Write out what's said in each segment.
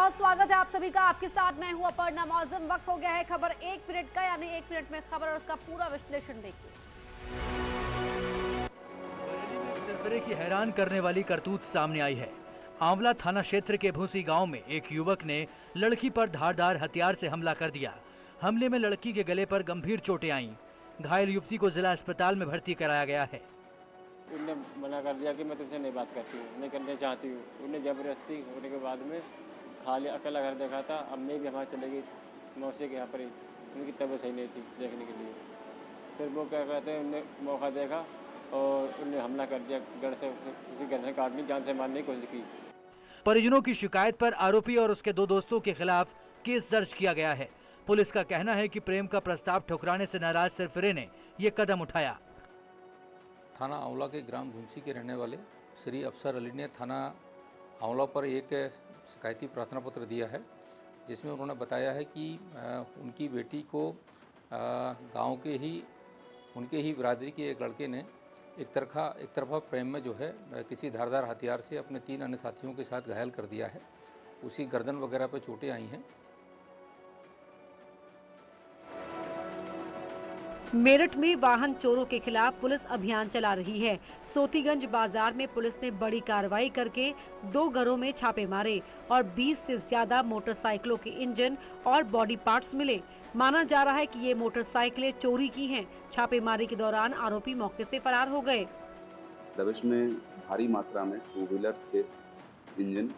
बहुत स्वागत है आप सभी का। आपके साथ मैं हूं अपर्णा मौजम। वक्त हो गया है खबर 1 मिनट का, यानी 1 मिनट में खबर और उसका पूरा विश्लेषण देखिए। बरेली में सिरफिरे की हैरान करने वाली करतूत सामने आई है। आंवला थाना क्षेत्र के भूसी गांव में एक युवक ने लड़की पर धारदार हथियार से हमला कर दिया। हमले में लड़की के गले पर गंभीर चोटें आईं। घायल युवती को जिला अस्पताल में भर्ती कराया गया है। उन्होंने मना कर दिया कि मैं तुमसे नहीं बात करती हूँ, नहीं करना चाहती हूँ। उन्हें ज़बरदस्ती होने के बाद में खाली अकेला घर देखा था। अम्मी भी हमारे चले गई मौसी के यहाँ पर ही, उनकी तबीयत सही नहीं थी देखने के लिए। फिर वो क्या कहते हैं, उन्हें मौका देखा और उन्हें हमला कर दिया। उसकी गर्दन काटनी, जान से मारने की कोशिश की। परिजनों की शिकायत पर आरोपी और उसके 2 दोस्तों के खिलाफ केस दर्ज किया गया है। पुलिस का कहना है कि प्रेम का प्रस्ताव ठुकराने से नाराज सिरफिरे ने ये कदम उठाया। थाना आंवला के ग्राम भूंसी के रहने वाले श्री अफसर अली ने थाना आंवला पर एक शिकायती प्रार्थना पत्र दिया है, जिसमें उन्होंने बताया है कि उनकी बेटी को गांव के ही उनके ही बिरादरी के एक लड़के ने एक तरफा प्रेम में जो है किसी धारदार हथियार से अपने 3 अन्य साथियों के साथ घायल कर दिया है। उसी गर्दन वगैरह पर चोटें आई हैं। मेरठ में वाहन चोरों के खिलाफ पुलिस अभियान चला रही है। सोतीगंज बाजार में पुलिस ने बड़ी कार्रवाई करके 2 घरों में छापे मारे और 20 से ज्यादा मोटरसाइकिलों के इंजन और बॉडी पार्ट्स मिले। माना जा रहा है कि ये मोटरसाइकिलें चोरी की हैं। छापेमारी के दौरान आरोपी मौके से फरार हो गए। दबिश में भारी मात्रा में 2 व्हीलर्स के इंजन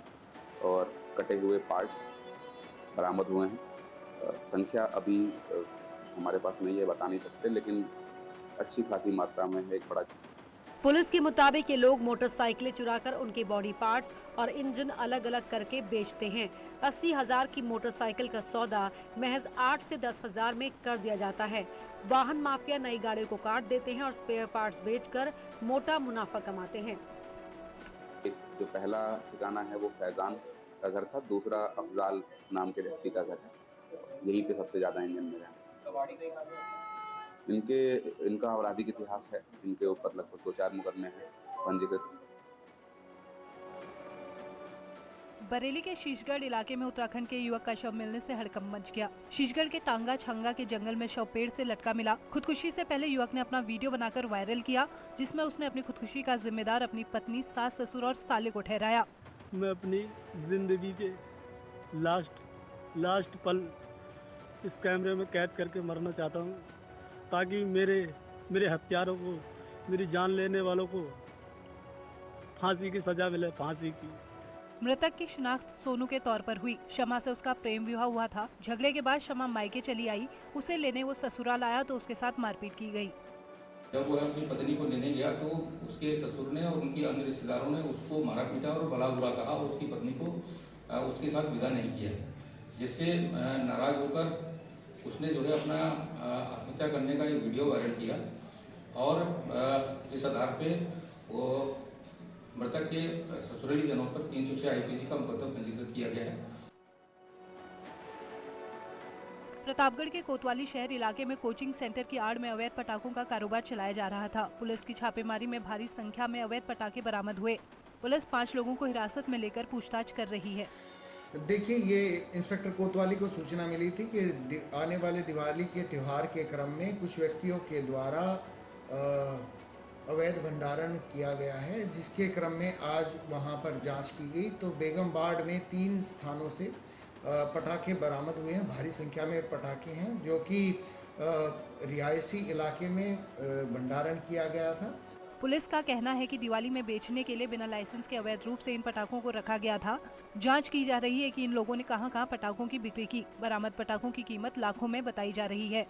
और कटे हुए पार्ट्स बरामद हुए हैं। संख्या अभी हमारे पास नहीं है, बता नहीं सकते, लेकिन अच्छी खासी मात्रा में है। एक बड़ा पुलिस के मुताबिक ये लोग मोटरसाइकिलें चुराकर उनके बॉडी पार्ट्स और इंजन अलग अलग करके बेचते हैं। 80,000 की मोटरसाइकिल का सौदा महज 8 से 10,000 में कर दिया जाता है। वाहन माफिया नई गाड़ियों को काट देते हैं और स्पेयर पार्ट्स बेचकर मोटा मुनाफा कमाते हैं। जो पहला ठिकाना है वो फैजान का घर था, दूसरा अफजाल नाम के व्यक्ति का घर है। यही पे सबसे ज्यादा इंजन मिले हैं। इनका आपराधिक इतिहास है। इनके ऊपर लगभग 2-4 मुकदमे हैं पंजीकृत। बरेली के शीशगढ़ इलाके में उत्तराखंड के युवक का शव मिलने से हड़कंप मच गया। शीशगढ़ के टांगा छंगा के जंगल में शव पेड़ से लटका मिला। खुदकुशी से पहले युवक ने अपना वीडियो बनाकर वायरल किया, जिसमें उसने अपनी खुदकुशी का जिम्मेदार अपनी पत्नी, सास, ससुर और साले को ठहराया। मैं अपनी जिंदगी के लास्ट पल इस कैमरे में कैद करके मरना चाहता हूँ, ताकि मेरे हत्यारों को, मेरी जान लेने वालों को फांसी की सजा मिले, फांसी की। मृतक की शिनाख्त सोनू के तौर पर हुई। शमा से उसका प्रेम विवाह हुआ था। झगड़े के बाद शमा मायके चली आई। उसे लेने वो ससुराल आया तो उसके साथ मारपीट की गई। जब वो अपनी पत्नी को लेने गया तो उसके ससुर ने और उनकी अन्य रिश्तेदारों ने उसको मारा पीटा और भला बुरा कहा। उसकी पत्नी को उसके साथ विदा नहीं किया, जिससे नाराज होकर उसने जो है अपना आत्महत्या करने का एक वीडियो वायरल किया और इस आधार पे वो मृतक के ससुराली जनों पर 306 आईपीसी का मुकदमा पंजीकृत किया गया है। प्रतापगढ़ के कोतवाली शहर इलाके में कोचिंग सेंटर की आड़ में अवैध पटाखों का कारोबार चलाया जा रहा था। पुलिस की छापेमारी में भारी संख्या में अवैध पटाखे बरामद हुए। पुलिस 5 लोगों को हिरासत में लेकर पूछताछ कर रही है। देखिए, ये इंस्पेक्टर कोतवाली को सूचना मिली थी कि आने वाले दिवाली के त्यौहार के क्रम में कुछ व्यक्तियों के द्वारा अवैध भंडारण किया गया है, जिसके क्रम में आज वहां पर जांच की गई तो बेगम बाड़ में 3 स्थानों से पटाखे बरामद हुए हैं। भारी संख्या में पटाखे हैं जो कि रिहायशी इलाके में भंडारण किया गया था। पुलिस का कहना है कि दिवाली में बेचने के लिए बिना लाइसेंस के अवैध रूप से इन पटाखों को रखा गया था। जांच की जा रही है कि इन लोगों ने कहां-कहां पटाखों की बिक्री की। बरामद पटाखों की कीमत लाखों में बताई जा रही है।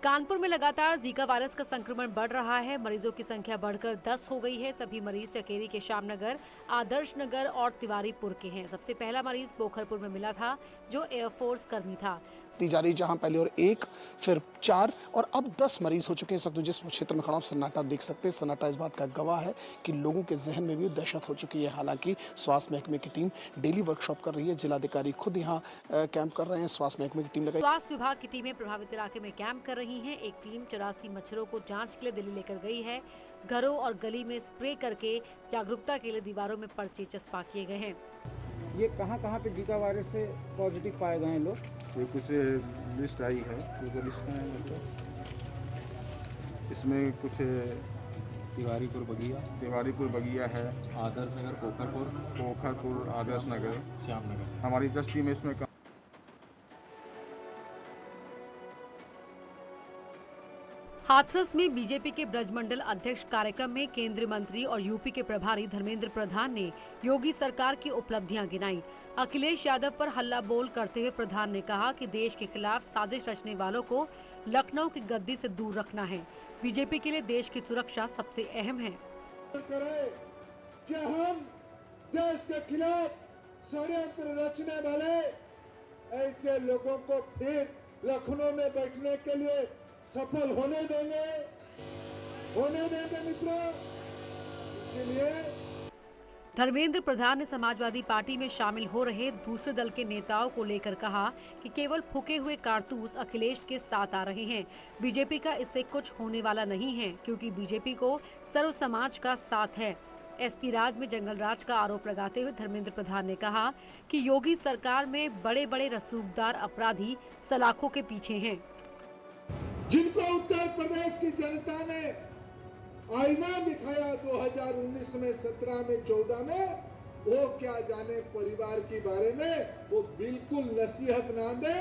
कानपुर में लगातार जीका वायरस का संक्रमण बढ़ रहा है। मरीजों की संख्या बढ़कर 10 हो गई है। सभी मरीज चकेरी के श्यामनगर, आदर्श नगर और तिवारीपुर के हैं। सबसे पहला मरीज पोखरपुर में मिला था, जो एयरफोर्स कर्मी था। जारी जहां पहले और 1, फिर 4 और अब 10 मरीज हो चुके हैं। इस वक्त जिस क्षेत्र में खड़ा हूं सन्नाटा देख सकते हैं। सन्नाटा इस बात का गवाह है कि लोगों के जहन में भी दहशत हो चुकी है। हालांकि स्वास्थ्य महकमे की टीम डेली वर्कशॉप कर रही है। जिलाधिकारी खुद यहाँ कैंप कर रहे हैं। स्वास्थ्य महकमे की टीम लगाई। स्वास्थ्य विभाग की टीमें प्रभावित इलाके में कैंप कर रही रही हैं। एक टीम 84 मच्छरों को जांच के लिए दिल्ली लेकर गई है। घरों और गली में स्प्रे करके जागरूकता के लिए दीवारों में पर्चे चस्पा किए गए हैं। ये कहाँ पे जीका वायरस से पॉजिटिव पाए गए हैं लोग? ये कुछ लिस्ट आई है, जो लिस्ट है मतलब इसमें कुछ तिवारीपुर बगिया है, आदर्श नगर, पोखरपुर, आदर्श नगर, श्याम नगर। हमारी 10 टीम इसमें हाथरस में बीजेपी के ब्रजमंडल अध्यक्ष कार्यक्रम में केंद्रीय मंत्री और यूपी के प्रभारी धर्मेंद्र प्रधान ने योगी सरकार की उपलब्धियां गिनाई। अखिलेश यादव पर हल्ला बोल करते हुए प्रधान ने कहा कि देश के खिलाफ साजिश रचने वालों को लखनऊ की गद्दी से दूर रखना है। बीजेपी के लिए देश की सुरक्षा सबसे अहम है। क्या हम देश के खिलाफ षड्यंत्र रचने वाले ऐसे लोगों को फिर लखनऊ में बैठने के लिए सफल होने देंगे मित्रों? इसीलिए धर्मेंद्र प्रधान ने समाजवादी पार्टी में शामिल हो रहे दूसरे दल के नेताओं को लेकर कहा कि केवल फूके हुए कारतूस अखिलेश के साथ आ रहे हैं। बीजेपी का इससे कुछ होने वाला नहीं है, क्योंकि बीजेपी को सर्व समाज का साथ है। एसपी राज में जंगल राज का आरोप लगाते हुए धर्मेंद्र प्रधान ने कहा कि योगी सरकार में बड़े बड़े रसूखदार अपराधी सलाखों के पीछे हैं। जिनको उत्तर प्रदेश की जनता ने आईना दिखाया 2019 में, 17 में, 14 में, वो क्या जाने परिवार के बारे में, वो बिल्कुल नसीहत ना दे।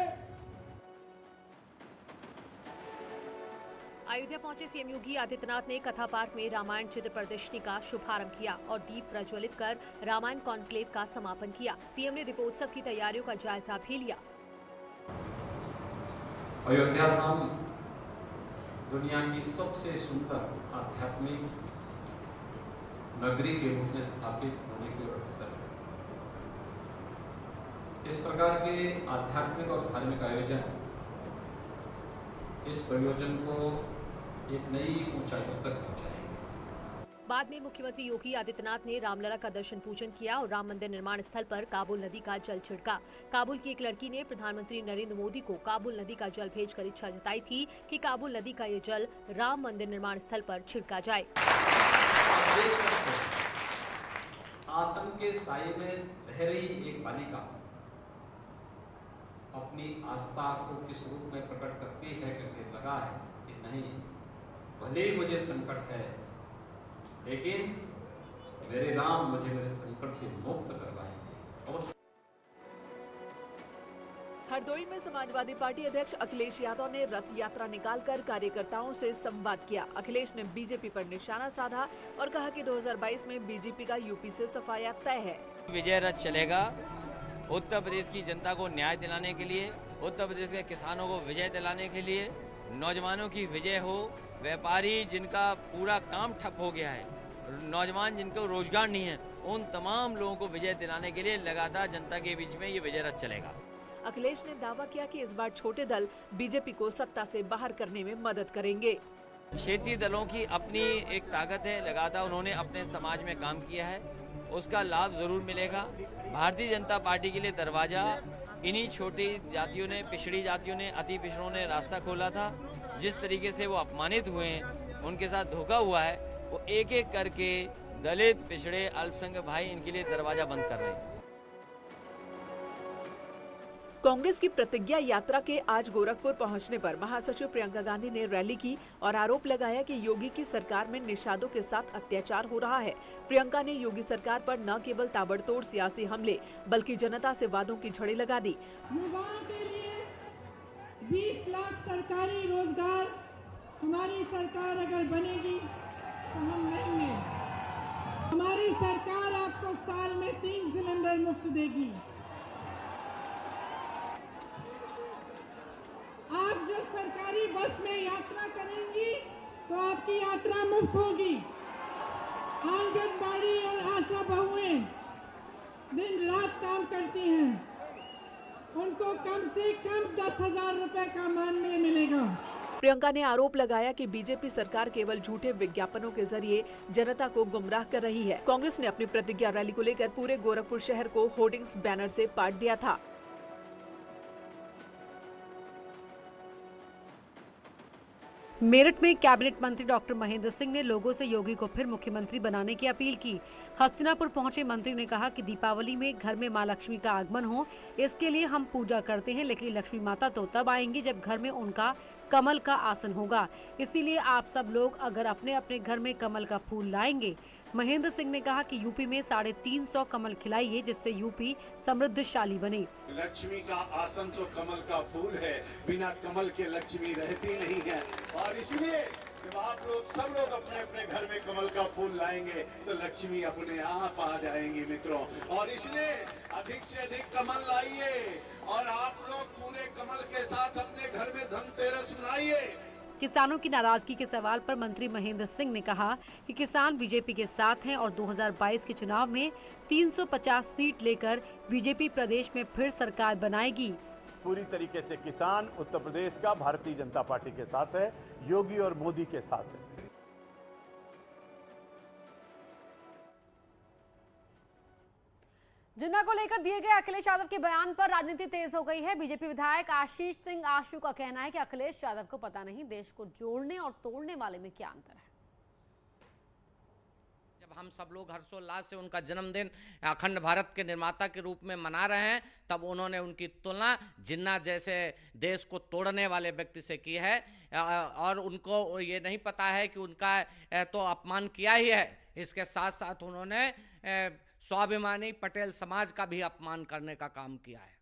अयोध्या पहुंचे सीएम योगी आदित्यनाथ ने कथा पार्क में रामायण चित्र प्रदर्शनी का शुभारंभ किया और दीप प्रज्वलित कर रामायण कॉन्क्लेव का समापन किया। सीएम ने दीपोत्सव की तैयारियों का जायजा भी लिया। अयोध्या धाम दुनिया की सबसे सुंदर आध्यात्मिक नगरी के रूप में स्थापित होने की ओर अग्रसर है। इस प्रकार के आध्यात्मिक और धार्मिक आयोजन इस प्रयोजन को एक नई ऊंचाइयों तक पहुंचाएंगे। बाद में मुख्यमंत्री योगी आदित्यनाथ ने रामलला का दर्शन पूजन किया और राम मंदिर निर्माण स्थल पर काबुल नदी का जल छिड़का। काबुल की एक लड़की ने प्रधानमंत्री नरेंद्र मोदी को काबुल नदी का जल भेजकर इच्छा जताई थी कि काबुल नदी का ये जल राम मंदिर निर्माण स्थल पर छिड़का जाए। आतंक के साये में रह रही एक बालिका अपनी आस्था को किस रूप में प्रकट करती है कि उसे लगा है कि नहीं, भले ही मुझे संकट है, लेकिन मेरे राम मुझे मेरे संकट से मुक्त करवाएंगे। हरदोई में समाजवादी पार्टी अध्यक्ष अखिलेश यादव ने रथ यात्रा निकालकर कार्यकर्ताओं से संवाद किया। अखिलेश ने बीजेपी पर निशाना साधा और कहा कि 2022 में बीजेपी का यूपी से सफाया तय है। विजय रथ चलेगा। उत्तर प्रदेश की जनता को न्याय दिलाने के लिए, उत्तर प्रदेश के किसानों को विजय दिलाने के लिए, नौजवानों की विजय हो, व्यापारी जिनका पूरा काम ठप हो गया है, नौजवान जिनको रोजगार नहीं है, उन तमाम लोगों को विजय दिलाने के लिए लगातार जनता के बीच में ये विजय रथ चलेगा। अखिलेश ने दावा किया कि इस बार छोटे दल बीजेपी को सत्ता से बाहर करने में मदद करेंगे। क्षेत्रीय दलों की अपनी एक ताकत है, लगातार उन्होंने अपने समाज में काम किया है, उसका लाभ जरूर मिलेगा। भारतीय जनता पार्टी के लिए दरवाजा इन्हीं छोटी जातियों ने, पिछड़ी जातियों ने, अति पिछड़ों ने रास्ता खोला था। जिस तरीके से वो अपमानित हुए हैं, उनके साथ धोखा हुआ है, वो एक एक करके दलित, पिछड़े, अल्पसंख्यक भाई इनके लिए दरवाजा बंद कर रहे हैं। कांग्रेस की प्रतिज्ञा यात्रा के आज गोरखपुर पहुंचने पर महासचिव प्रियंका गांधी ने रैली की और आरोप लगाया कि योगी की सरकार में निषादों के साथ अत्याचार हो रहा है। प्रियंका ने योगी सरकार पर न केवल ताबड़तोड़ सियासी हमले बल्कि जनता से वादों की झड़ी लगा दी। युवाओं के लिए 20 लाख सरकारी रोजगार हमारी सरकार अगर बनेगी तो हम लेंगे। हमारी सरकार आपको साल में 3 सिलेंडर मुफ्त देगी। आप जब सरकारी बस में यात्रा करेंगी तो आपकी यात्रा मुफ्त होगी। आंगनबाड़ी और आशा बहुएं दिन रात काम करती हैं, उनको कम से कम 10,000 रुपए का मानदेय मिलेगा। प्रियंका ने आरोप लगाया कि बीजेपी सरकार केवल झूठे विज्ञापनों के जरिए जनता को गुमराह कर रही है। कांग्रेस ने अपनी प्रतिज्ञा रैली को लेकर पूरे गोरखपुर शहर को होर्डिंग्स, बैनर से पाट दिया था। मेरठ में कैबिनेट मंत्री डॉक्टर महेंद्र सिंह ने लोगों से योगी को फिर मुख्यमंत्री बनाने की अपील की। हस्तिनापुर पहुंचे मंत्री ने कहा कि दीपावली में घर में मां लक्ष्मी का आगमन हो, इसके लिए हम पूजा करते हैं, लेकिन लक्ष्मी माता तो तब आएंगी जब घर में उनका कमल का आसन होगा। इसीलिए आप सब लोग अगर अपने अपने घर में कमल का फूल लाएंगे। महेंद्र सिंह ने कहा कि यूपी में 350 कमल खिलाइए, जिससे यूपी समृद्धशाली बने। लक्ष्मी का आसन तो कमल का फूल है, बिना कमल के लक्ष्मी रहती नहीं है। और इसलिए जब आप लोग सब लोग अपने अपने घर में कमल का फूल लाएंगे तो लक्ष्मी अपने आप आ जाएंगी मित्रों। और इसलिए अधिक से अधिक कमल लाइए और आप लोग पूरे कमल के साथ अपने घर में धनतेरस मनाइए। किसानों की नाराजगी के सवाल पर मंत्री महेंद्र सिंह ने कहा कि किसान बीजेपी के साथ हैं और 2022 के चुनाव में 350 सीट लेकर बीजेपी प्रदेश में फिर सरकार बनाएगी। पूरी तरीके से किसान उत्तर प्रदेश का भारतीय जनता पार्टी के साथ है, योगी और मोदी के साथ है। जिन्ना को लेकर दिए गए अखिलेश यादव के बयान पर राजनीति तेज हो गई है। बीजेपी विधायक आशीष सिंह आशु का कहना है कि अखिलेश यादव को पता नहीं देश को जोड़ने और तोड़ने वाले में क्या अंतर है। जब हम सब लोग हर्षोल्लास से उनका जन्मदिन अखंड भारत के निर्माता के रूप में मना रहे हैं, तब उन्होंने उनकी तुलना जिन्ना जैसे देश को तोड़ने वाले व्यक्ति से की है। और उनको ये नहीं पता है कि उनका तो अपमान किया ही है, इसके साथ साथ उन्होंने स्वाभिमानी पटेल समाज का भी अपमान करने का काम किया है।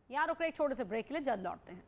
यहाँ रुक रहे एक छोटे से ब्रेक के लिए, जल्द लौटते हैं।